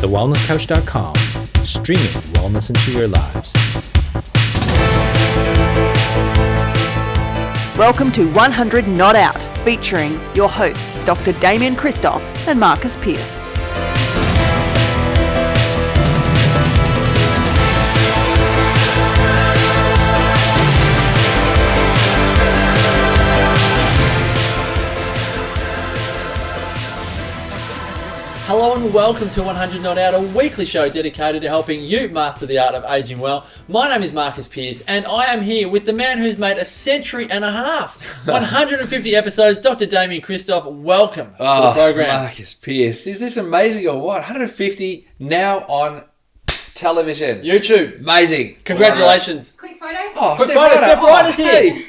thewellnesscouch.com, streaming wellness into your lives. Welcome to 100 Not Out, featuring your hosts Dr. Damien Christoph and Marcus PEarce. Hello and welcome to 100 Not Out, a weekly show dedicated to helping you master the art of aging well. My name is Marcus PEarce and I am here with the man who's made a century and a half, 150 episodes, Dr. Damien Christoph. Welcome to the program. Marcus PEarce. Is this amazing or what? 150 now on television. YouTube. Amazing. Congratulations. Quick photo. Oh, Quick photo. Steph Ryder's here. Hey.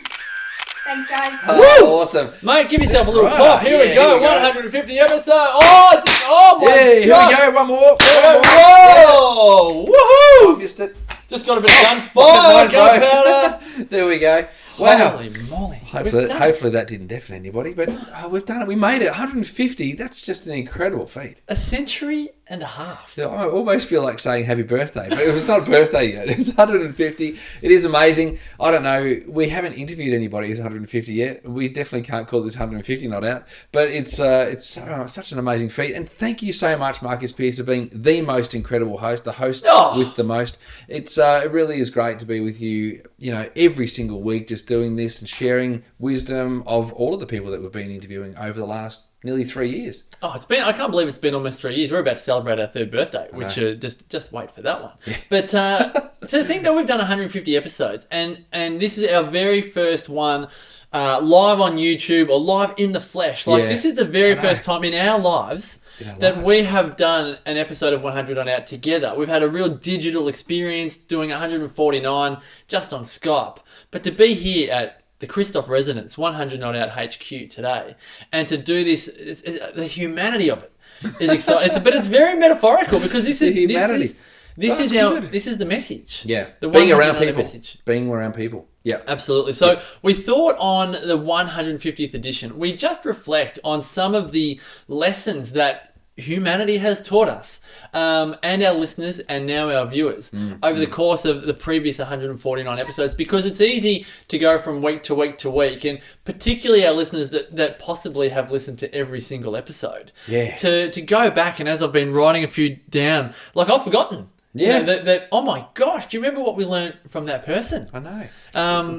Thanks, guys. Oh, awesome. Mate, give yourself a little Right, pop. Here we yeah, go. here we go. 150 episodes. Oh my Yeah, God. here we go. One more. Whoa! Woohoo! I missed it. Just got a bit of gunfire. Fucking Gunpowder. There we go. Wow. Holy moly. Hopefully that didn't deafen anybody, but we've done it. We made it. 150. That's just an incredible feat. A century and a half. Yeah, I almost feel like saying happy birthday, but it was not a birthday yet. It's 150. It is amazing. I don't know. We haven't interviewed anybody who's 150 yet. We definitely can't call this 150 not out, but it's such an amazing feat. And thank you so much, Marcus PEarce, for being the most incredible host, the host with the most. It really is great to be with you, every single week, just doing this and sharing wisdom of all of the people that we've been interviewing over the last nearly 3 years. Oh, I can't believe it's been almost 3 years. We're about to celebrate our third birthday, which just wait for that one. Yeah. But to think that we've done 150 episodes, and this is our very first one live on YouTube or live in the flesh. This is the very first time in our lives that we have done an episode of 100 on Out together. We've had a real digital experience doing 149 just on Skype. But to be here at the Christoph Residence, 100 Not Out HQ today, and to do this, the humanity of it is exciting. But it's very metaphorical because this is the message. Yeah, the being around 100 people. Message. Being around people. Yeah, absolutely. So we thought on the 150th edition, we just reflect on some of the lessons that humanity has taught us, and our listeners and now our viewers over the course of the previous 149 episodes, because it's easy to go from week to week to week, and particularly our listeners that possibly have listened to every single episode. Yeah. To go back, and as I've been writing a few down, like I've forgotten. Yeah. That oh my gosh, do you remember what we learned from that person? I know.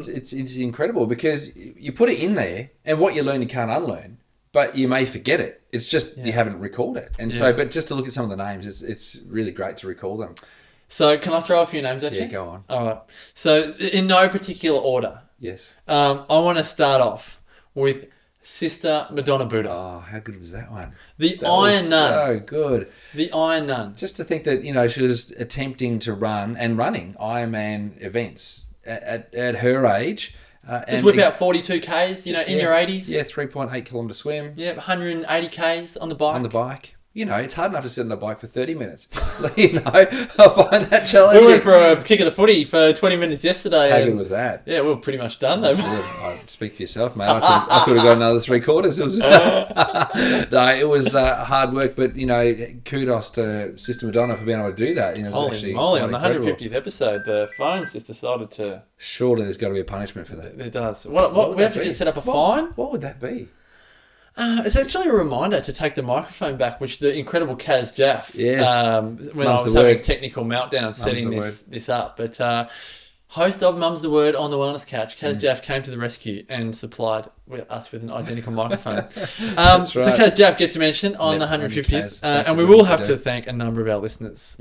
It's incredible because you put it in there, and what you learn you can't unlearn. But you may forget it. It's just you haven't recalled it. And so, but just to look at some of the names, it's really great to recall them. So can I throw a few names at you? Yeah, go on. All right. So in no particular order. Yes. I want to start off with Sister Madonna Buddha. Oh, how good was that one? The Iron Nun. So good. The Iron Nun. Just to think that, she was attempting to run and running Ironman events at her age. Just whip out 42 Ks, in your 80s. Yeah, 3.8 kilometre swim. Yeah, 180 Ks on the bike. On the bike. It's hard enough to sit on a bike for 30 minutes. I find that challenging. We went for a kick of the footy for 20 minutes yesterday. How good was that? Yeah, we were pretty much done though. Speak for yourself, mate. I could have got another 3/4. It was no, it was hard work, but kudos to Sister Madonna for being able to do that. Holy moly! On the 150th episode, the phones just decided to. Surely there's got to be a punishment for that. There does. What we have to set up a fine? What would that be? It's actually a reminder to take the microphone back, which the incredible Kaz Jaff, when I was having technical meltdown setting this up. But host of Mum's the Word on the Wellness Couch, Kaz Jaff came to the rescue and supplied us with an identical microphone. So Kaz Jaff gets mentioned on the 150th, and we will have to thank a number of our listeners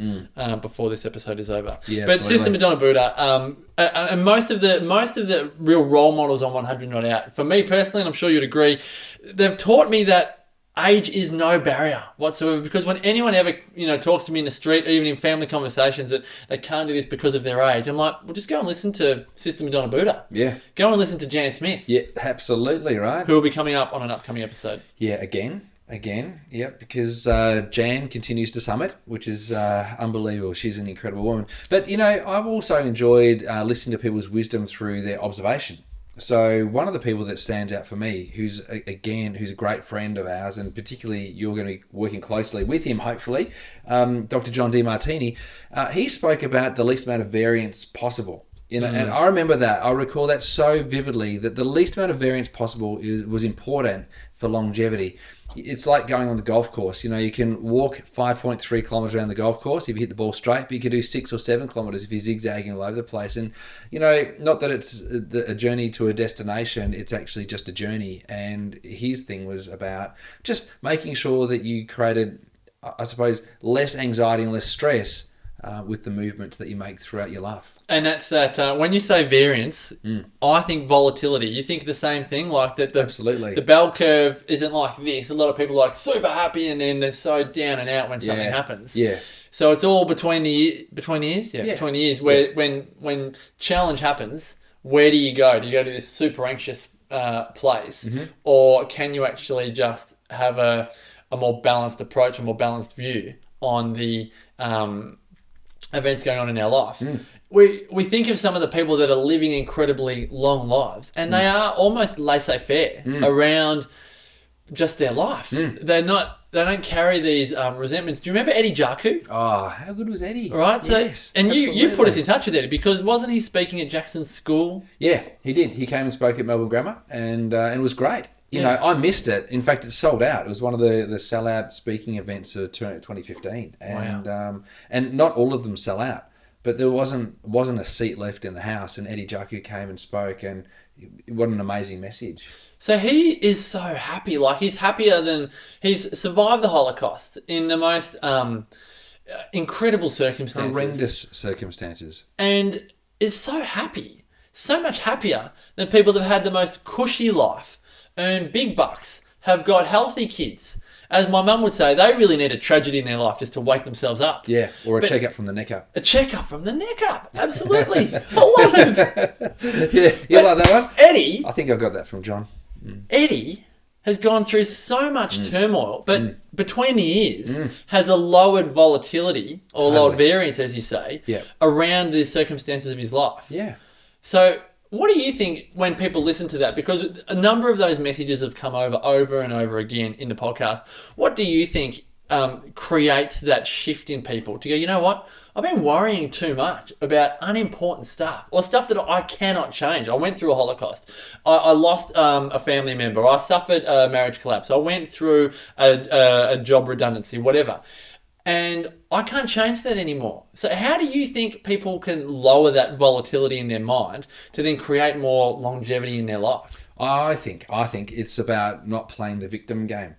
before this episode is over. Yeah, but Sister Madonna Buddha, and most of the real role models on 100 Not Out, for me personally, and I'm sure you'd agree, they've taught me that age is no barrier whatsoever, because when anyone ever talks to me in the street or even in family conversations that they can't do this because of their age, I'm like, well, just go and listen to Sister Madonna Buddha. Yeah. Go and listen to Jan Smith. Yeah, absolutely, right. Who will be coming up on an upcoming episode. Yeah, again, because Jan continues to summit, which is unbelievable. She's an incredible woman. But, I've also enjoyed listening to people's wisdom through their observation. So one of the people that stands out for me, who's a great friend of ours, and particularly you're going to be working closely with him, hopefully, Dr. John DiMartini, he spoke about the least amount of variance possible. And I remember that. I recall that so vividly, that the least amount of variance possible was important for longevity. It's like going on the golf course. You can walk 5.3 kilometers around the golf course if you hit the ball straight, but you could do 6 or 7 kilometers if you're zigzagging all over the place. And, not that it's a journey to a destination, it's actually just a journey. And his thing was about just making sure that you created, I suppose, less anxiety and less stress with the movements that you make throughout your life. And that's that. When you say variance, I think volatility. You think the same thing, like that. Absolutely. The bell curve isn't like this. A lot of people are like super happy, and then they're so down and out when something happens. Yeah. So it's all between the ears. Between the ears. Where when challenge happens, where do you go? Do you go to this super anxious place, or can you actually just have a more balanced approach, a more balanced view on the events going on in our life? We think of some of the people that are living incredibly long lives, and they are almost laissez-faire around just their life. They don't carry these resentments. Do you remember Eddie Jaku? Oh, how good was Eddie? Right. So, yes, and you put us in touch with Eddie, because wasn't he speaking at Jackson's school? Yeah, he did. He came and spoke at Melbourne Grammar, and it was great. I missed it. In fact, it sold out. It was one of the sellout speaking events of 2015, and and not all of them sell out. But there wasn't a seat left in the house, and Eddie Jaku came and spoke, and what an amazing message. So he is so happy. Like, he's happier than... He's survived the Holocaust in the most incredible circumstances. Horrendous circumstances. And is so happy. So much happier than people that have had the most cushy life, earn big bucks, have got healthy kids. As my mum would say, they really need a tragedy in their life just to wake themselves up. Yeah, or a checkup from the neck up. A checkup from the neck up. Absolutely. I love it. Yeah, you like that one? Eddie... I think I got that from John. Eddie has gone through so much turmoil, but between the ears has a lowered volatility, or lowered variance, as you say, around the circumstances of his life. Yeah. So... what do you think when people listen to that? Because a number of those messages have come over and over again in the podcast. What do you think creates that shift in people to go, you know what? I've been worrying too much about unimportant stuff, or stuff that I cannot change. I went through a Holocaust. I lost a family member. I suffered a marriage collapse. I went through a job redundancy, whatever. And I can't change that anymore. So how do you think people can lower that volatility in their mind to then create more longevity in their life? I think it's about not playing the victim game.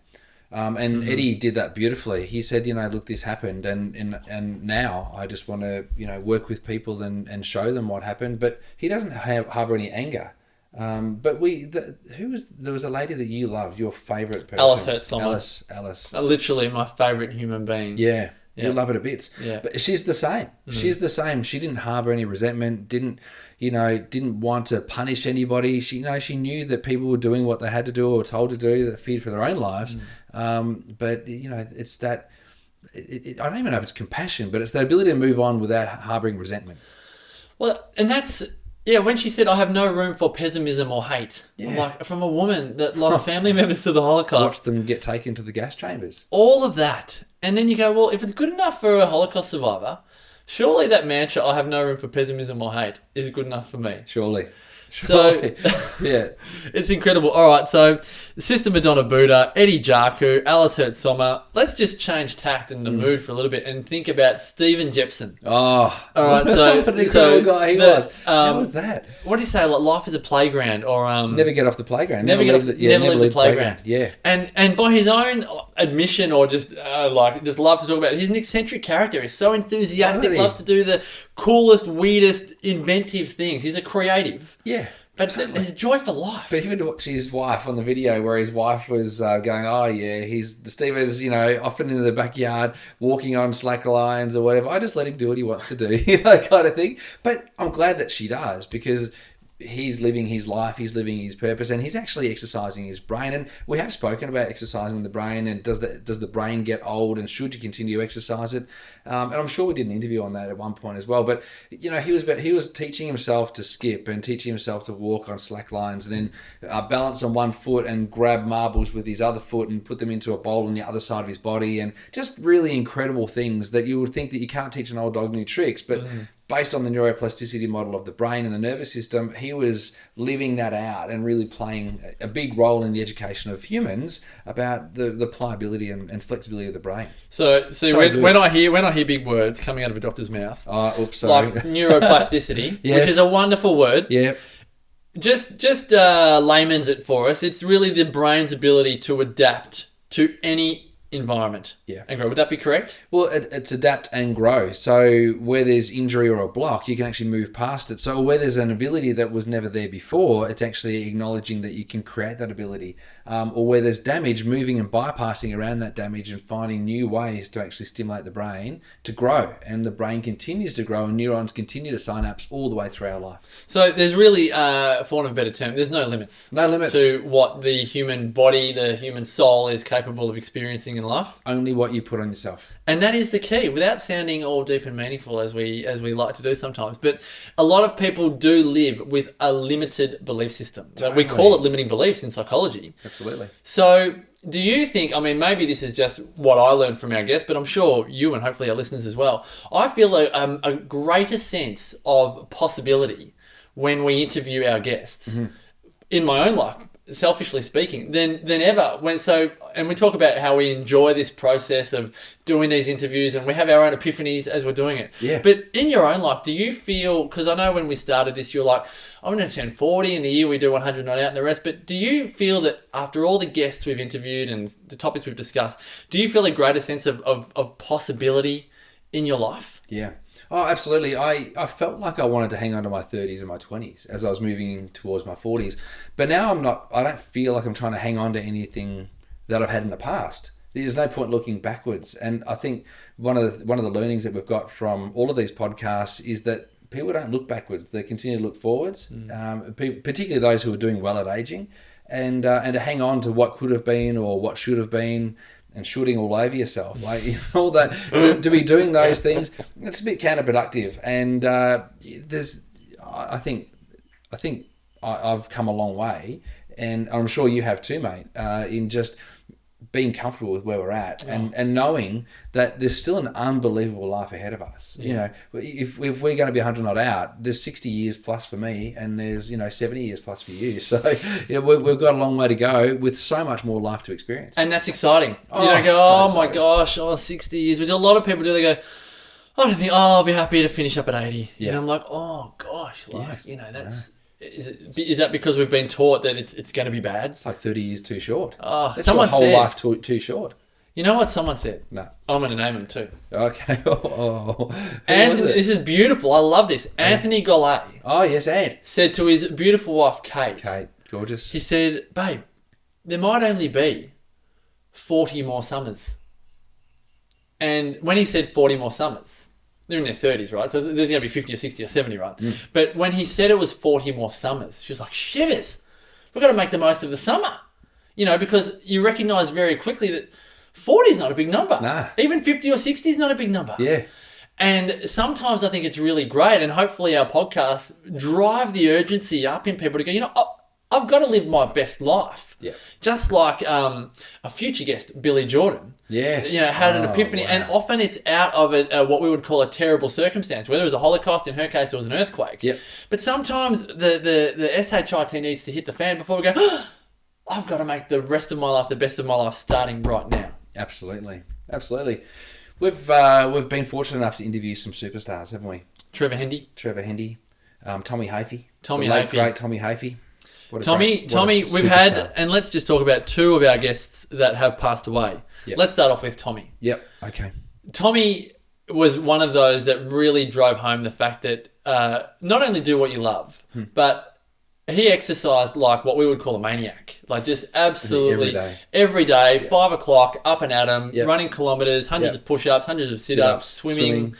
And Eddie did that beautifully. He said, look, this happened, and now I just want to, work with people and show them what happened. But he doesn't harbour any anger. But there was a lady that you loved, your favourite person. Alice Hertzsommer. Alice. Literally my favourite human being. Yeah. You love her to bits. Yeah. But she's the same. She's the same. She didn't harbour any resentment, didn't want to punish anybody. She knew that people were doing what they had to do or were told to do, that feared for their own lives. But it's that, I don't even know if it's compassion, but it's that ability to move on without harbouring resentment. Well, and that's... yeah, when she said, I have no room for pessimism or hate. Yeah. I'm like, from a woman that lost family members to the Holocaust. Watched them get taken to the gas chambers. All of that. And then you go, well, if it's good enough for a Holocaust survivor, surely that mantra, I have no room for pessimism or hate, is good enough for me. Surely. So, yeah, it's incredible. All right, so Sister Madonna Buddha, Eddie Jaku, Alice Hertzsommer. Let's just change tact and the mood for a little bit and think about Stephen Jepson. Oh, all right. So, what an incredible guy he was. How was that? What do you say? Like, life is a playground, or never get off the playground. Never leave the playground. Yeah, and by his own admission, or just just love to talk about it, he's an eccentric character. He's so enthusiastic, loves to do the coolest, weirdest, inventive things. He's a creative. Yeah. But there's joy for life. But even to watch his wife on the video where his wife was going, oh yeah, Steve is, often in the backyard walking on slack lines or whatever. I just let him do what he wants to do, kind of thing. But I'm glad that she does, because he's living his life, he's living his purpose, and he's actually exercising his brain. And we have spoken about exercising the brain, and does the brain get old, and should you continue to exercise it? And I'm sure we did an interview on that at one point as well. But he was teaching himself to skip and teaching himself to walk on slack lines, and then balance on one foot and grab marbles with his other foot and put them into a bowl on the other side of his body, and just really incredible things that you would think that you can't teach an old dog new tricks, but based on the neuroplasticity model of the brain and the nervous system, he was living that out and really playing a big role in the education of humans about the pliability and flexibility of the brain. So when I hear big words coming out of a doctor's mouth, like neuroplasticity, yes, which is a wonderful word. Yeah. Just layman's it for us. It's really the brain's ability to adapt to any environment. Yeah. And grow. Would that be correct? Well, it's adapt and grow. So where there's injury or a block, you can actually move past it. So where there's an ability that was never there before, it's actually acknowledging that you can create that ability. Or where there's damage, moving and bypassing around that damage and finding new ways to actually stimulate the brain to grow. And the brain continues to grow and neurons continue to synapse all the way through our life. So there's really, for want of a better term, there's no limits. No limits. To what the human body, the human soul is capable of experiencing in life. Only what you put on yourself. And that is the key, without sounding all deep and meaningful as we like to do sometimes. But a lot of people do live with a limited belief system. Totally. We call it limiting beliefs in psychology. Absolutely. So do you think, I mean, maybe this is just what I learned from our guests, but I'm sure you and hopefully our listeners as well, I feel a greater sense of possibility when we interview our guests in my own life, selfishly speaking, than ever. And we talk about how we enjoy this process of doing these interviews, and we have our own epiphanies as we're doing it. Yeah. But in your own life, do you feel, because I know when we started this, you're like, I'm going to turn 40 in the year we do 100 Not Out and the rest, but do you feel that after all the guests we've interviewed and the topics we've discussed, do you feel a greater sense of possibility in your life? Yeah. Oh, absolutely. I felt like I wanted to hang on to my 30s and my 20s as I was moving towards my 40s. But now I don't feel like I'm trying to hang on to anything that I've had in the past. There's no point looking backwards. And I think one of the learnings that we've got from all of these podcasts is that people don't look backwards. They continue to look forwards, particularly those who are doing well at aging, and to hang on to what could have been or what should have been, and shooting all over yourself, like all that, to be doing those things, it's a bit counterproductive. And I think I've come a long way, and I'm sure you have too, mate, in just being comfortable with where we're at, and knowing that there's still an unbelievable life ahead of us. Yeah. You know, if we're going to be 100 Not Out, there's 60 years plus for me, and there's 70 years plus for you. So we've got a long way to go with so much more life to experience. And that's exciting. You don't go, my gosh, 60 years. Which a lot of people do. They go, I don't think I'll be happy to finish up at 80. Yeah. And I'm like, oh gosh, that's. Is that because we've been taught that it's going to be bad? It's like 30 years too short. Oh, that's your whole life too short. You know what someone said? No. I'm going to name him too. Okay. Anthony, this is beautiful. I love this. Anthony Golay. Oh, yes, Ed. Said to his beautiful wife, Kate. Kate, gorgeous. He said, babe, there might only be 40 more summers. And when he said 40 more summers, they're in their 30s, right? So there's going to be 50 or 60 or 70, right? Mm. But when he said it was 40 more summers, she was like, shivers. We've got to make the most of the summer. Because you recognise very quickly that 40 is not a big number. Nah. Even 50 or 60 is not a big number. Yeah. And sometimes I think it's really great, and hopefully our podcasts drive the urgency up in people to go, I've got to live my best life. Yeah. Just like a future guest, Billy Jordan. Yes. Had an epiphany. Wow. And often it's out of what we would call a terrible circumstance, whether it was a Holocaust, in her case it was an earthquake. Yep. But sometimes the SHIT needs to hit the fan before we go, I've got to make the rest of my life the best of my life starting right now. Absolutely. Absolutely. We've been fortunate enough to interview some superstars, haven't we? Trevor Hendy. Tommy Hafey. Tommy Hafey. Great Tommy Hafey. Tommy, we've had, and let's just talk about two of our guests that have passed away. Yep. Let's start off with Tommy. Yep. Okay. Tommy was one of those that really drove home the fact that not only do what you love, but he exercised like what we would call a maniac. Like just absolutely every day, yep. 5 o'clock, up and at 'em, yep. running kilometres, hundreds yep. of push-ups, hundreds of sit-ups, swimming,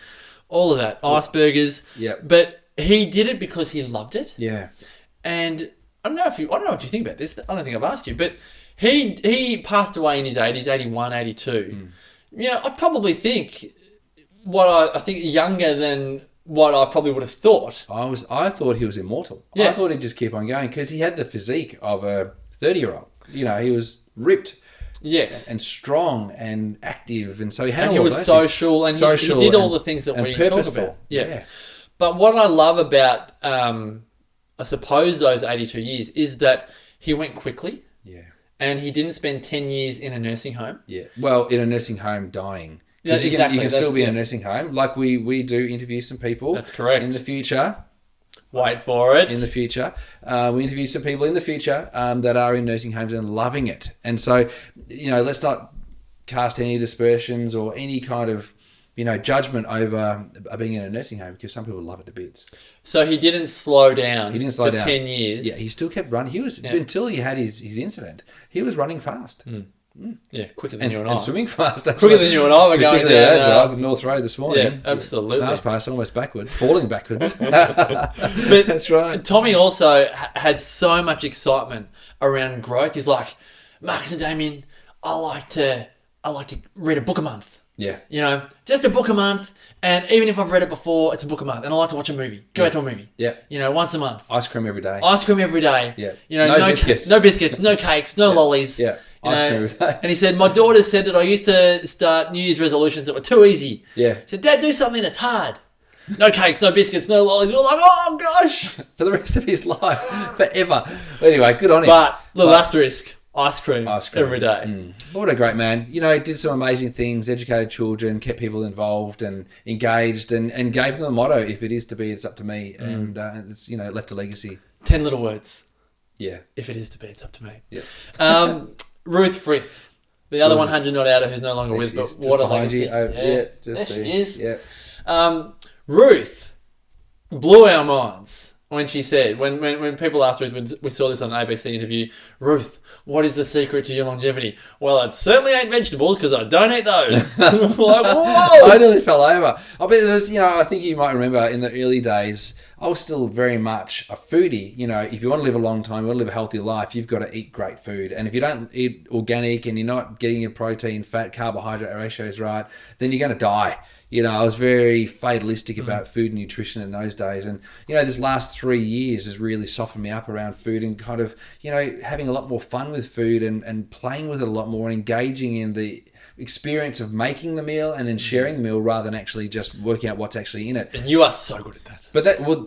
all of that, icebergers. Yep. But he did it because he loved it. Yeah. And I don't know if you think about this. I don't think I've asked you, but he passed away in his 80s, 81, 82. I probably think I think younger than what I probably would have thought. I thought he was immortal. Yeah. I thought he'd just keep on going because he had the physique of a 30-year-old. He was ripped. Yes. And strong and active. And so he had he was social and he did all the things that we talk about. Yeah. But what I love about, I suppose, those 82 years is that he went quickly. Yeah. And he didn't spend 10 years in a nursing home. Yeah. Well, in a nursing home dying. Yeah, exactly. You can still be in a nursing home. Like we do interview some people. That's correct. In the future. Wait for it. In the future. We interview some people in the future that are in nursing homes and loving it. And so, let's not cast any dispersions or any kind of, judgment over being in a nursing home because some people love it to bits. So he didn't slow down. He didn't slow down. 10 years. Yeah, he still kept running. He was until he had his incident. He was running fast. Yeah, quicker than you and I. And swimming fast. Quicker than you and I were going down. North Road this morning. Yeah, absolutely. Stars pass almost backwards, falling backwards. But that's right. Tommy also had so much excitement around growth. He's like, Marcus and Damien, I like to read a book a month. Yeah. Just a book a month. And even if I've read it before, it's a book a month. And I like to watch a movie. Go out to a movie. Yeah. Once a month. Ice cream every day. Ice cream every day. Yeah. No biscuits. No biscuits, no cakes, no lollies. Yeah. Ice cream every day. And he said, my daughter said that I used to start New Year's resolutions that were too easy. Yeah. He said, Dad, do something that's hard. No cakes, no biscuits, no lollies. We're like, oh, gosh. For the rest of his life. Forever. Anyway, good on him. But, little asterisk. Ice cream every day. What a great man. Did some amazing things, educated children, kept people involved and engaged and gave them a motto, if it is to be, it's up to me. And it's, left a legacy. 10 little words. Yeah. If it is to be, it's up to me. Yeah. Ruth Frith, the other 100 not outer who's no longer with, but what a legacy. Just there she is. Yeah. Ruth blew our minds when she said, when people asked Ruth, when we saw this on an ABC interview, Ruth, what is the secret to your longevity? Well, it certainly ain't vegetables because I don't eat those. Like, whoa! I nearly fell over. I bet there was, I think you might remember in the early days, I was still very much a foodie. If you want to live a long time, you want to live a healthy life, you've got to eat great food. And if you don't eat organic and you're not getting your protein, fat, carbohydrate ratios right, then you're going to die. I was very fatalistic about food and nutrition in those days. And, this last 3 years has really softened me up around food and kind of, having a lot more fun with food and playing with it a lot more and engaging in the experience of making the meal and then sharing the meal rather than actually just working out what's actually in it. And you are so good at that. But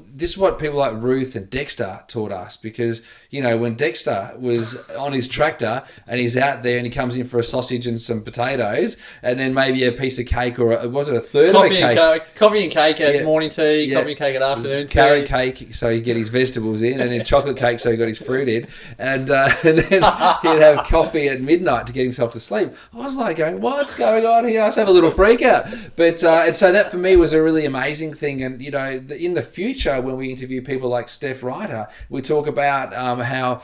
this is what people like Ruth and Dexter taught us because, when Dexter was on his tractor and he's out there and he comes in for a sausage and some potatoes and then maybe a piece of cake or was it a third of a cake? Coffee and cake at morning tea, coffee and cake at afternoon tea. Carrot cake so he'd get his vegetables in and then chocolate cake so he got his fruit in and then he'd have coffee at midnight to get himself to sleep. I was like going, what's going on here? I was having a little freak out. But and so that for me was a really amazing thing. And, in the future when we interview people like Steph Ryder, we talk about how...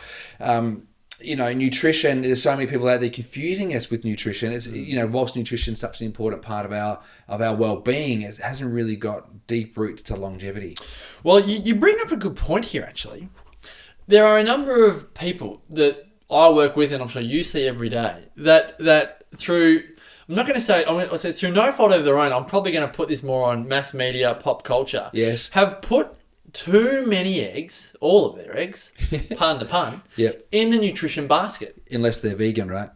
nutrition, there's so many people out there confusing us with nutrition. It's, whilst nutrition is such an important part of our well-being, it hasn't really got deep roots to longevity. Well, you bring up a good point here, actually. There are a number of people that I work with, and I'm sure you see every day, that through, I'm not going to say, I'll say through no fault of their own, I'm probably going to put this more on mass media, pop culture, yes, have put too many eggs, all of their eggs, pardon the pun, in the nutrition basket. Unless they're vegan, right?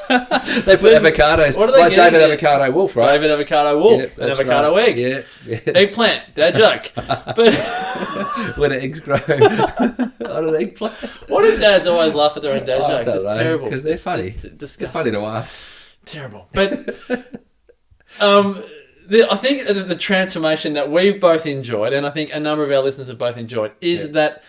They put avocados, what are they like David Avocado Wolf, right? David Avocado Wolf, yep, an avocado right. egg. Yeah, yes. Eggplant, dad joke. But when eggs grow on an eggplant. What do dads always laugh at their own dad jokes? It's terrible. Because they're funny. Disgusting. They're funny to us. Terrible. But I think the transformation that we've both enjoyed, and I think a number of our listeners have both enjoyed, is that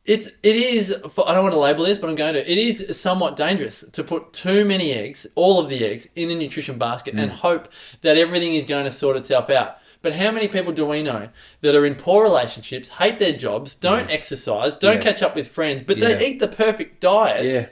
it is, I don't want to label this, but I'm going to, it is somewhat dangerous to put too many eggs, all of the eggs, in the nutrition basket and hope that everything is going to sort itself out. But how many people do we know that are in poor relationships, hate their jobs, don't exercise, don't catch up with friends, but they eat the perfect diet? Yeah.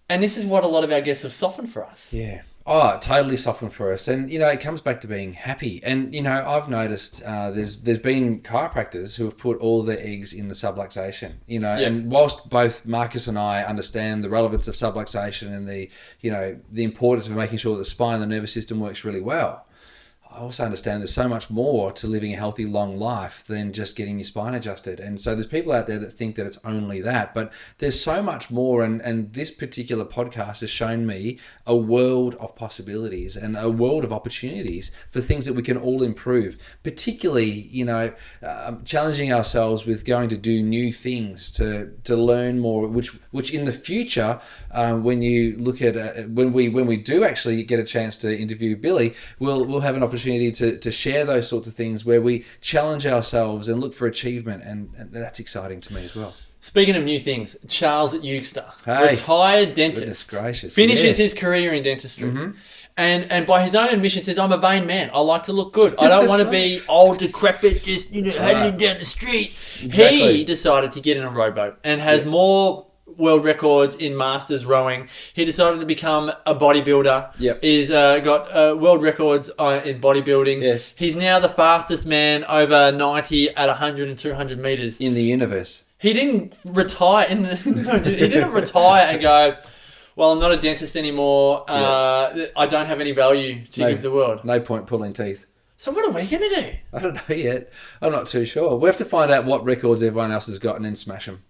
And this is what a lot of our guests have softened for us. Yeah. Oh, totally softened for us. And, it comes back to being happy. And, I've noticed there's been chiropractors who have put all their eggs in the subluxation, and whilst both Marcus and I understand the relevance of subluxation and the importance of making sure that the spine and the nervous system works really well, I also understand there's so much more to living a healthy, long life than just getting your spine adjusted. And so there's people out there that think that it's only that, but there's so much more. And this particular podcast has shown me a world of possibilities and a world of opportunities for things that we can all improve, particularly, challenging ourselves with going to do new things, to learn more, which in the future, when you look at, when we do actually get a chance to interview Billy, we'll have an opportunity to share those sorts of things where we challenge ourselves and look for achievement, and that's exciting to me as well. Speaking of new things, Charles Eugster, retired dentist, finishes his career in dentistry. Mm-hmm. And by his own admission says, I'm a vain man. I like to look good. I don't want to be old, decrepit, just heading down the street. Exactly. He decided to get in a rowboat and has more world records in masters rowing. He decided to become a bodybuilder. Yep. He's got world records in bodybuilding. Yes. He's now the fastest man over 90 at 100 and 200 meters in the universe. He didn't retire he didn't retire and go, well, I'm not a dentist anymore. I don't have any value to give the world. No point pulling teeth. So what are we going to do? I don't know yet. I'm not too sure. We have to find out what records everyone else has got and then smash them.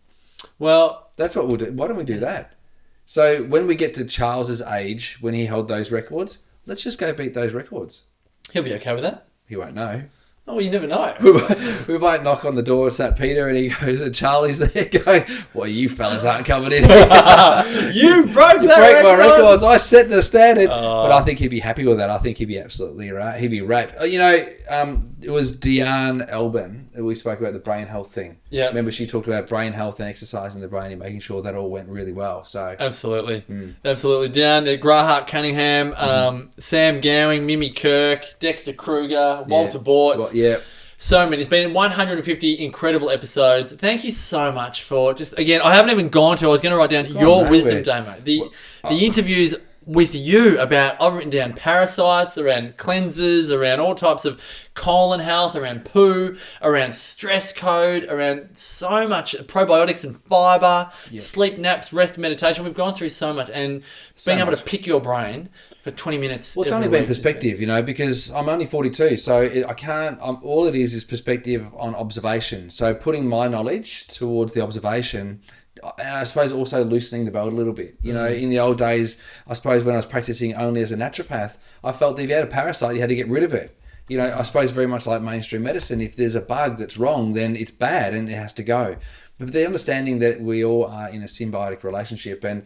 Well, that's what we'll do. Why don't we do that? So when we get to Charles's age, when he held those records, let's just go beat those records. He'll be okay with that. He won't know. Oh, well, you never know. We might knock on the door of St. Peter and he goes, and Charlie's there going, well, you fellas aren't coming in. You broke my records. I set the standard. But I think he'd be happy with that. I think he'd be absolutely right. He'd be raped. It was Deanne Elbin that we spoke about the brain health thing. Yeah. Remember, she talked about brain health and exercising the brain and making sure that all went really well. So absolutely. Absolutely. Deanne, Grahart Cunningham, Sam Gowing, Mimi Kirk, Dexter Kruger, Walter Bortz. Yeah. So many. It's been 150 incredible episodes. Thank you so much for again, I haven't even gone to, I was going to write down your wisdom, Damo. The interviews with you about, I've written down parasites, around cleansers, around all types of colon health, around poo, around stress code, around so much probiotics and fiber, sleep, naps, rest, meditation. We've gone through so much, and being able to pick your brain for 20 minutes. Well, it's only been perspective, because I'm only 42, so I can't, all it is perspective on observation. So putting my knowledge towards the observation, and I suppose also loosening the belt a little bit. In the old days, I suppose when I was practicing only as a naturopath, I felt that if you had a parasite, you had to get rid of it. I suppose very much like mainstream medicine, if there's a bug that's wrong, then it's bad and it has to go. But the understanding that we all are in a symbiotic relationship, and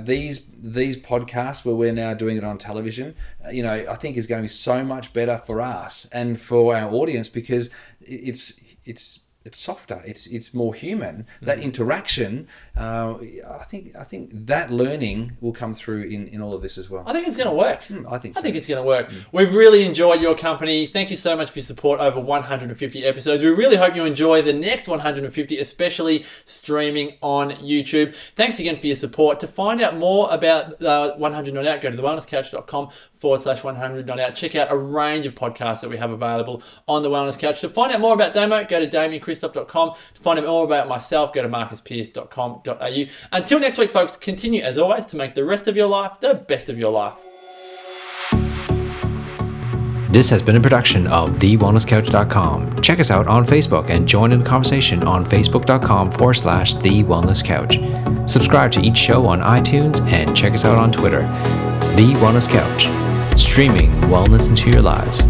these podcasts where we're now doing it on television, I think is going to be so much better for us and for our audience, because it's softer, it's more human. That interaction, I think that learning will come through in all of this as well. I think it's going to work. I think it's going to work. We've really enjoyed your company. Thank you so much for your support over 150 episodes. We really hope you enjoy the next 150, especially streaming on YouTube. Thanks again for your support. To find out more about 100 Not Out, go to thewellnesscouch.com/100 Not Out. Check out a range of podcasts that we have available on the Wellness Couch. To find out more about Damo, go to DamienChristoff.com. To find out more about myself, go to MarcusPearce.com.au. Until next week, folks, continue as always to make the rest of your life the best of your life. This has been a production of TheWellnessCouch.com. Check us out on Facebook and join in the conversation on Facebook.com/The Wellness Couch. Subscribe to each show on iTunes and check us out on Twitter. The Wellness Couch, streaming wellness into your lives.